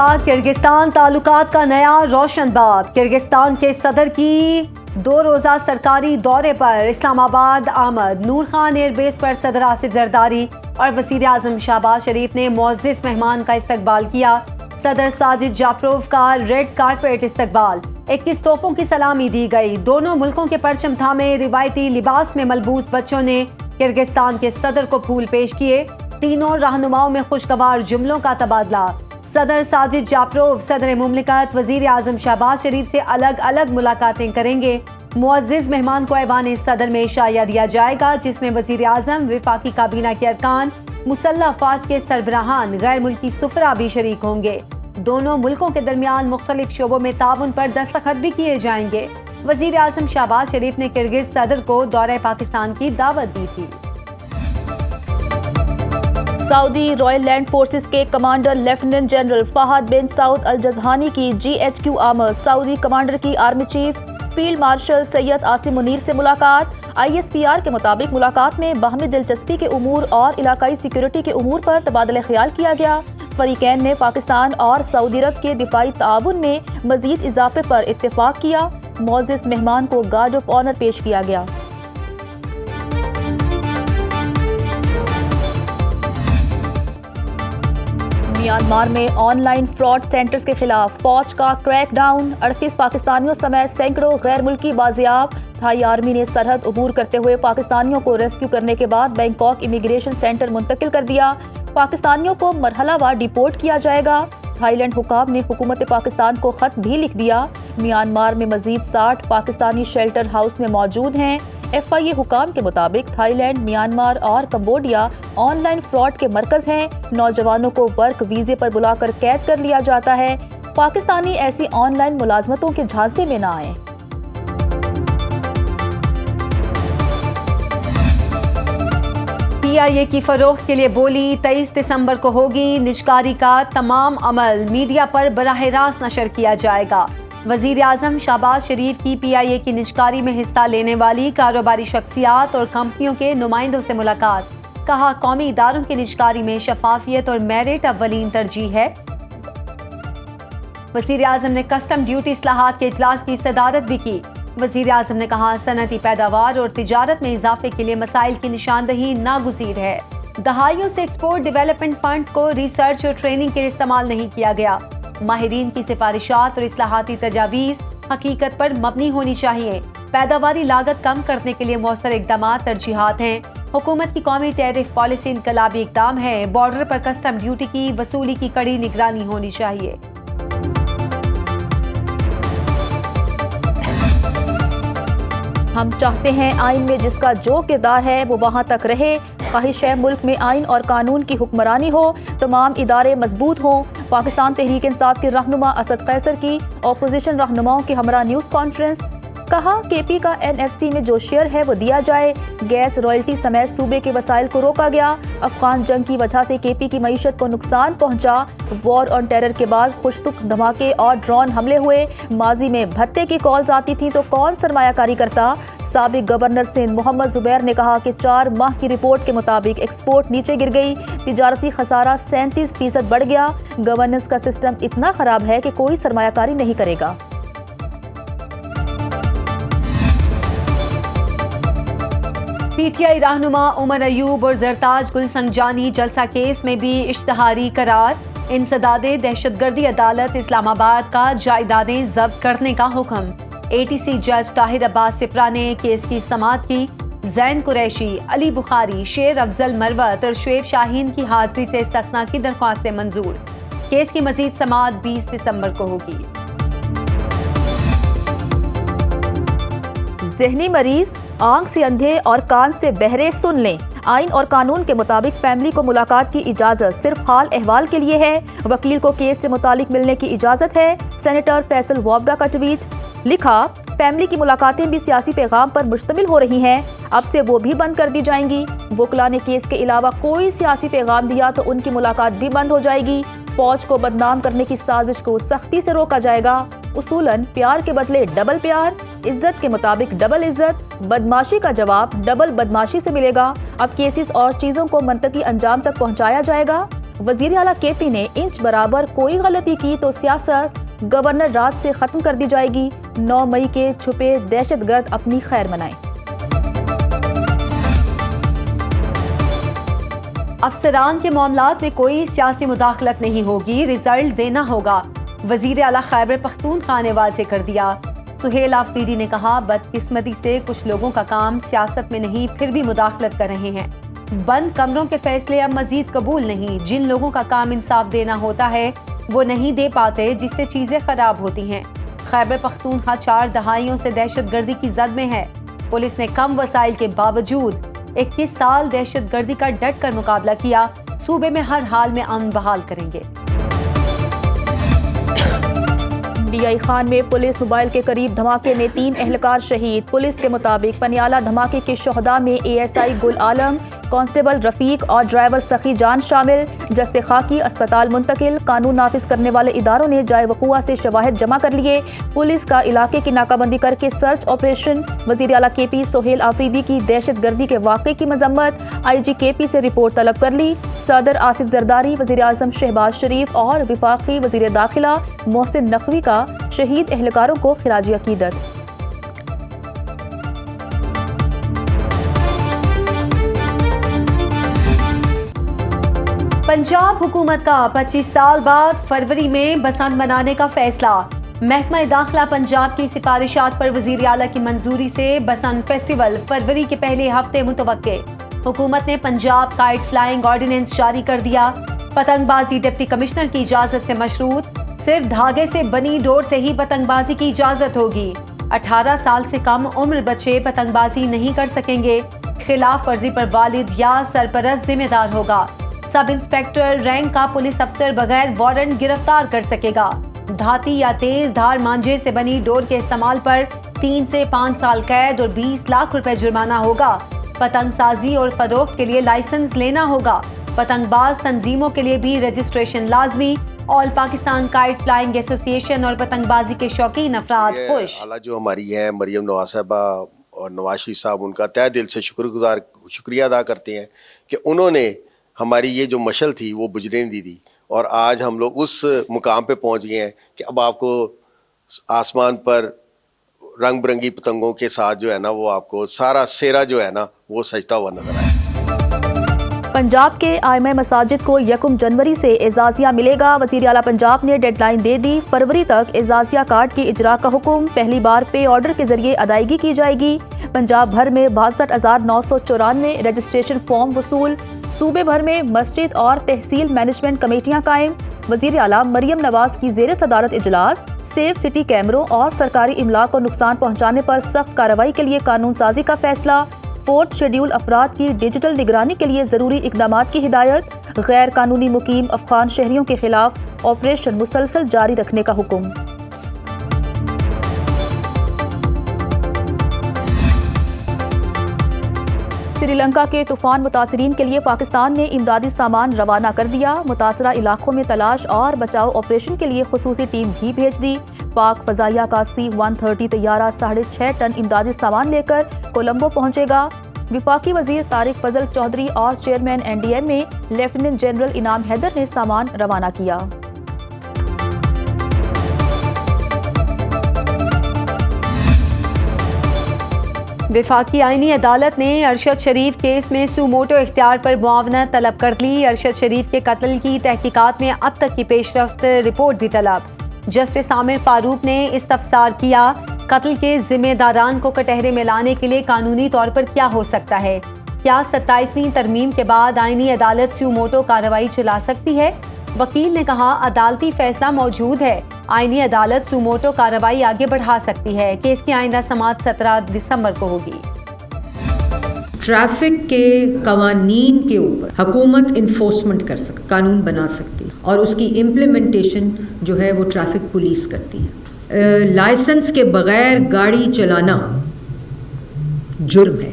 पाक किर्गिस्तान ताल्लुकात का नया रोशन बाब। किर्गिस्तान के सदर की 2 रोज़ा सरकारी दौरे पर इस्लामाबाद आमद। नूर खान एयरबेस पर सदर आसिफ जरदारी और वज़ीर आज़म शहबाज शरीफ ने मुअज़्ज़िज़ मेहमान का इस्तकबाल किया। सदर साजिद जाफरोव का रेड कारपेट इस्तकबाल। 21 तोपों की सलामी दी गई। दोनों मुल्कों के परचम थामे रिवायती लिबास में मलबूस बच्चों ने किर्गिस्तान के सदर को फूल पेश किए। तीनों रहनुमाओं में खुशगवार जुमलों का तबादला। सदर साजिद जाफरोव सदर मुमलिकत वज़ीर आज़म शहबाज शरीफ से अलग अलग मुलाकातें करेंगे। मुअज़्ज़िज़ मेहमान को ऐवान सदर में शाया दिया जाएगा, जिसमें वज़ीर आज़म, वफाकी काबीना के अरकान, मुसल्लह अफ़वाज के सरबराहान, गैर मुल्की सुफ़रा भी शरीक होंगे। दोनों मुल्कों के दरमियान मुख्तलिफ शोबों में ताउन पर दस्तखत भी किए जाएंगे। वज़ीर आज़म शहबाज शरीफ ने किर्गिज़ सदर को दौरे पाकिस्तान की दावत दी थी। सऊदी रॉयल लैंड फोर्सेस के कमांडर लेफ्टिनेंट जनरल फहद बिन सऊद अल जज़हानी की GHQ आमद। सऊदी कमांडर की army chief field marshal Syed Asim Munir से मुलाकात। ISPR के मुताबिक मुलाकात में बाहमी दिलचस्पी के उमूर और इलाकाई सिक्योरिटी के उमूर पर तबादला ख्याल किया गया। फरीकैन ने पाकिस्तान और सऊदी अरब के दिफाई ताउन में मजीद इजाफे पर इत्तेफाक किया। मुअज़्ज़िज़ मेहमान को गार्ड ऑफ ऑनर पेश किया गया। म्यांमार में ऑनलाइन फ्रॉड सेंटर्स के खिलाफ फौज का क्रैकडाउन। 38 पाकिस्तानियों समेत सैकड़ों गैर मुल्की बाजियाब। थाई आर्मी ने सरहद अबूर करते हुए पाकिस्तानियों को रेस्क्यू करने के बाद बैंकॉक इमिग्रेशन सेंटर मुंतकिल कर दिया। पाकिस्तानियों को मरहलावार डिपोर्ट किया जाएगा। थाईलैंड हुकाम ने हुकूमत पाकिस्तान को खत भी लिख दिया। म्यांमार में मजीद 60 पाकिस्तानी शेल्टर हाउस में मौजूद हैं। FIA हुकाम के मुताबिक थाईलैंड, म्यांमार और कंबोडिया ऑनलाइन फ्रॉड के मरकज हैं। नौजवानों को वर्क वीजे पर बुलाकर कैद कर लिया जाता है। पाकिस्तानी ऐसी ऑनलाइन मुलाजमतों के झांसे में न आए। PIA की फरोख्त के लिए बोली 23 दिसंबर को होगी। निजकारी का तमाम अमल मीडिया पर बराह रास्त नशर किया जाएगा। वज़ीर आज़म शहबाज शरीफ की PIA की निजकारी में हिस्सा लेने वाली कारोबारी शख्सियात और कंपनियों के नुमाइंदों से मुलाकात। कहा, कौमी इदारों की निजकारी में शफाफियत और मेरिट अव्वलीन तरजीह है। वज़ीर आज़म ने कस्टम ड्यूटी इस्लाहात के इजलास की सदारत भी की। वज़ीर आज़म ने कहा, सनती पैदावार और तिजारत में इजाफे के लिए मसाइल की निशानदही नागुज़ीर है। दहाइयों से एक्सपोर्ट डेवलपमेंट फंड्स को रिसर्च और ट्रेनिंग के लिए इस्तेमाल नहीं किया गया। माहिरीन की सिफारिशात और इस्लाहाती तजावीज़ हकीकत पर मबनी होनी चाहिए। पैदावारी लागत कम करने के लिए मौसर इकदाम तरजीहात हैं। हुकूमत की कौमी टैरिफ पॉलिसी इनकलाबी इकदाम है। बॉर्डर पर कस्टम ड्यूटी की वसूली की कड़ी निगरानी होनी चाहिए। हम चाहते हैं आइन में जिसका जो किरदार है वो वहाँ तक रहे। ख्वाहिश है मुल्क में आइन और कानून की हुक्मरानी हो, तमाम इदारे मजबूत हों। पाकिस्तान तहरीक इंसाफ के रहनुमा असद कैसर की अपोजिशन रहनुमाओं की हमरा न्यूज़ कॉन्फ्रेंस। कहा, KP का NFC में जो शेयर है वो दिया जाए। गैस रॉयल्टी समेत सूबे के वसाइल को रोका गया। अफगान जंग की वजह से KP की मईशत को नुकसान पहुंचा। वॉर ऑन टेरर के बाद खुशतुक धमाके और ड्रोन हमले हुए। माजी में भत्ते की कॉल्स आती थी तो कौन सरमायाकारी करता। साबिक गवर्नर सिंध मोहम्मद जुबैर ने कहा कि 4 माह की रिपोर्ट के मुताबिक एक्सपोर्ट नीचे गिर गई। तिजारती खसारा 37% बढ़ गया। गवर्नेंस का सिस्टम इतना खराब है कि कोई सरमायाकारी नहीं करेगा। PTI रहनुमा उमर अयूब और जरताज गुल संगजानी जलसा केस में भी इश्तहारी करार। इंसदादे दहशतगर्दी अदालत इस्लामाबाद का जायदादें जब्त करने का हुक्म। ATC जज ताहिर अब्बास सिप्रा ने केस की समाअत की। जैन कुरैशी, अली बुखारी, शेर अफजल मरवत और शुएब शाहीन की हाजिरी से इस्तिस्ना की दरख्वास्तें मंजूर। केस की मजीद समाअत 20 दिसंबर को होगी। ज़हनी मरीज आंख से अंधे और कान से बहरे सुन लें। आइन और कानून के मुताबिक फैमिली को मुलाकात की इजाजत सिर्फ हाल अहवाल के लिए है। वकील को केस से मुतालिक मिलने की इजाजत है। सेनेटर फैसल वावडा का ट्वीट। लिखा, फैमिली की मुलाकातें भी सियासी पैगाम पर मुश्तमिल हो रही हैं। अब से वो भी बंद कर दी जाएंगी। वकला ने केस के अलावा कोई सियासी पैगाम दिया तो उनकी मुलाकात भी बंद हो जाएगी। फौज को बदनाम करने की साजिश को सख्ती से रोका जाएगा। उसूलन प्यार के बदले डबल प्यार, इज्जत के मुताबिक डबल इज्जत, बदमाशी का जवाब डबल बदमाशी से मिलेगा। अब केसेस और चीजों को मंतकी अंजाम तक पहुंचाया जाएगा। वजीर आला केपी ने इंच बराबर कोई गलती की तो सियासत गवर्नर राज से खत्म कर दी जाएगी। 9 मई के छुपे दहशतगर्द अपनी खैर मनाएं। अफसरान के मामलात में कोई सियासी मुदाखलत नहीं होगी, रिजल्ट देना होगा। वजीर आला खैबर पख्तूनख्वा ने वाज़ेह कर दिया। सुहेल आफरीदी ने कहा, बदकिस्मती से कुछ लोगों का काम सियासत में नहीं फिर भी मुदाखलत कर रहे हैं। बंद कमरों के फैसले अब मजीद कबूल नहीं। जिन लोगों का काम इंसाफ देना होता है वो नहीं दे पाते, जिससे चीजें खराब होती हैं। खैबर पख्तूनख्वा 4 दहाइयों से दहशतगर्दी की जद में है। पुलिस ने कम वसाइल के बावजूद 21 साल दहशतगर्दी का डट कर मुकाबला किया। सूबे में हर हाल में अमन बहाल करेंगे। DI खान में पुलिस मोबाइल के करीब धमाके में 3 एहलकार शहीद। पुलिस के मुताबिक पनियाला धमाके के शोहदा में ASI गुल आलम, कांस्टेबल रफीक और ड्राइवर सखी जान शामिल। जस्ते खाकी अस्पताल मुंतकिल। कानून नाफिज करने वाले इदारों ने जाए वक़ुआ से शवाहिद जमा कर लिए। पुलिस का इलाके की नाकाबंदी करके सर्च ऑपरेशन। वज़ीर आला KP सुहेल आफरीदी की दहशतगर्दी के वाक़े की मजम्मत। IG KP से रिपोर्ट तलब कर ली। सदर आसिफ जरदारी, वज़ीर आज़म शहबाज शरीफ और वफाकी वज़ीर दाखिला मोहसिन नकवी का शहीद एहलकारों को खिराजी अकीदत। पंजाब हुकूमत का 25 साल बाद फरवरी में बसंत मनाने का फैसला। महकमा दाखिला पंजाब की सिफारिशात पर वजीर आला की मंजूरी से बसंत फेस्टिवल फरवरी के पहले हफ्ते मुतवक्के। हुकूमत ने पंजाब काइट फ्लाइंग ऑर्डिनेंस जारी कर दिया। पतंगबाजी डिप्टी कमिश्नर की इजाजत से मशरूत। सिर्फ धागे से बनी डोर से ही पतंगबाजी की इजाजत होगी। 18 साल से कम उम्र बच्चे पतंगबाजी नहीं कर सकेंगे। खिलाफ वर्जी पर वालिद या सरपरस्त जिम्मेदार होगा। सब इंस्पेक्टर रैंक का पुलिस अफसर बगैर वारंट गिरफ्तार कर सकेगा। धाती या तेज धार मांझे से बनी डोर के इस्तेमाल पर 3 से 5 साल कैद और 20 लाख रुपए जुर्माना होगा। पतंगसाजी और फरोख्त के लिए लाइसेंस लेना होगा। पतंगबाज तंजीमों के लिए भी रजिस्ट्रेशन लाजमी। All Pakistan kite flying association और पतंगबाजी के शौकीन अफराद खुश। आला जो हमारी है मरियम नवाज साहबा और नवाज शरीफ साहब, उनका तहे दिल से शुक्रिया अदा करते हैं कि उन्होंने हमारी ये जो मशल थी वो बुझने दी थी और आज हम लोग उस मुकाम पे पहुंच गए हैं कि अब आपको आसमान पर रंग बिरंगी पतंगों के साथ जो है ना वो आपको सारा सेरा जो है ना वो सजता हुआ नजर आए। पंजाब के आइमा मसाजिद को 1 जनवरी से एजाजिया मिलेगा। वज़ीर आला पंजाब ने डेडलाइन दे दी। फरवरी तक एजाजिया कार्ड की इजरा का हुक्म। पहली बार पे ऑर्डर के जरिए अदायगी की जाएगी। पंजाब भर में 62,994 रजिस्ट्रेशन फॉर्म वसूल। सूबे भर में मस्जिद और तहसील मैनेजमेंट कमेटियां कायम। वज़ीर आला मरियम नवाज की ज़ेर सदारत इजलास। सेफ सिटी कैमरों और सरकारी इमला को नुकसान पहुँचाने पर सख्त कार्रवाई के लिए कानून साजी का फैसला। 4th शेड्यूल अफराद की डिजिटल निगरानी के लिए ज़रूरी इकदाम की हिदायत। गैर कानूनी मुकीम अफगान शहरियों के खिलाफ ऑपरेशन मुसलसल जारी रखने का हुक्म। श्रीलंका के तूफान मुतासरीन के लिए पाकिस्तान ने इमदादी सामान रवाना कर दिया। मुतासरा इलाकों में तलाश और बचाव ऑपरेशन के लिए खुसूसी टीम भी भेज दी। पाक फजाइया का C-130 तैयारा 6.5 टन इमदादी सामान लेकर कोलंबो पहुंचेगा। विफाकी वजीर तारिक फजल चौधरी और चेयरमैन NDM में लेफ्टिनेंट जनरल इनाम हैदर ने सामान रवाना किया। वफाकी आईनी अदालत ने अरशद शरीफ केस में सुमोटो इख्तियार पर मुआवनत तलब कर ली। अरशद शरीफ के कत्ल की तहकीकात में अब तक की पेशरफ्त रिपोर्ट भी तलब। जस्टिस आमिर फारूक ने इस्तफसार किया, कत्ल के जिम्मेदारान को कटहरे में लाने के लिए कानूनी तौर पर क्या हो सकता है? क्या 27वीं तरमीम के बाद आईनी अदालत सुमोटो कार्रवाई चला सकती है? वकील ने कहा, अदालती फैसला मौजूद है। आईनी अदालत सुमोटो कार्रवाई आगे बढ़ा सकती है। केस की आइंदा समाअत 17 दिसंबर को होगी। ट्रैफिक के कवानीन के ऊपर हुकूमत इन्फोर्समेंट कर सकती, कानून बना सकती है और उसकी इम्प्लीमेंटेशन जो है वो ट्रैफिक पुलिस करती है। लाइसेंस के बगैर गाड़ी चलाना जुर्म है,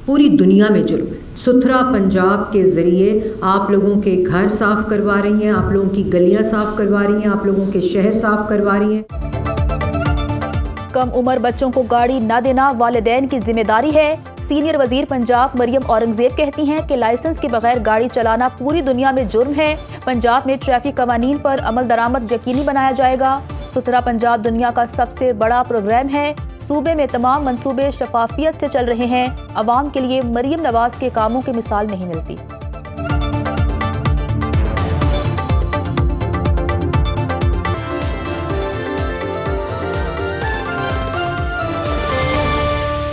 पूरी दुनिया में जुर्म है। सुथरा पंजाब के ज़रिए आप लोगों के घर साफ करवा रही हैं, आप लोगों की गलियां साफ करवा रही हैं, आप लोगों के शहर साफ करवा रही हैं। कम उम्र बच्चों को गाड़ी न देना वालिदैन की जिम्मेदारी है। सीनियर वजीर पंजाब मरियम औरंगजेब कहती हैं कि लाइसेंस के बगैर गाड़ी चलाना पूरी दुनिया में जुर्म है। पंजाब में ट्रैफिक कवानीन पर अमल दरामद यकीनी बनाया जाएगा। सुथरा पंजाब दुनिया का सबसे बड़ा प्रोग्राम है। सूबे में तमाम मंसूबे शफाफियत से चल रहे हैं। अवाम के लिए मरियम नवाज के कामों की मिसाल नहीं मिलती।